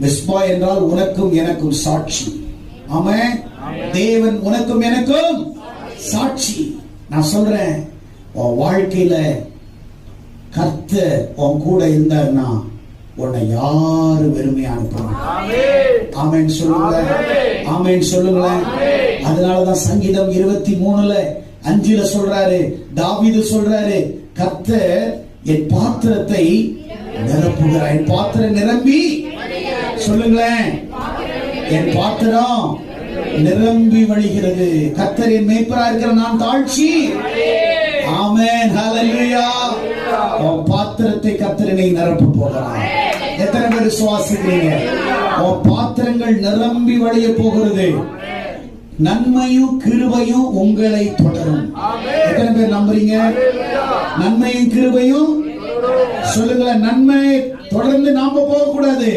மிஸ்பா என்றால் உனக்கும் எனக்கும் சாட்சி. ஆமென். தேவன் உனக்கும் எனக்கும் சாட்சி. நான் சொல்றேன், உன் வாழ்க்கையில கர்த்தர் உன் கூட இருந்தார்னா உன்னை யாரு வெறுமையா அனுப்புறாங்க? ஆமென் சொல்லுங்களேன். ஆமென் சொல்லுங்களேன். அதனாலதான் சங்கீதம் 23:5 சொல்றாரு, தாவீது சொல்றாரு, கர்த்தர் என் பாத்திரத்தை நிரப்புகிறார். என் பாத்திரம் நிரம்பி, சொல்லுங்களேன், என் பாத்திரம் நிரம்பி வழிகிறது. கர்த்தர் என் மேய்ப்பரா இருக்கிற நான் தாழ்ச்சி. ஆமென், ஹல்லேலூயா. உன் பாத்திரத்தை கர்த்தரை நிரப்ப போகிறார். எத்தனை பேர் விசுவாசிக்கிறீங்க? உன் பாத்திரங்கள் நிரம்பி வழிய போகிறது. நன்மையும் கிருபையும் உங்களை தொடரும். எத்தனை பேர் நம்புறீங்க? நன்மையும் கிருபையும், சொல்லுங்களேன். நன்மை தொடர்ந்து நாம போக கூடாது.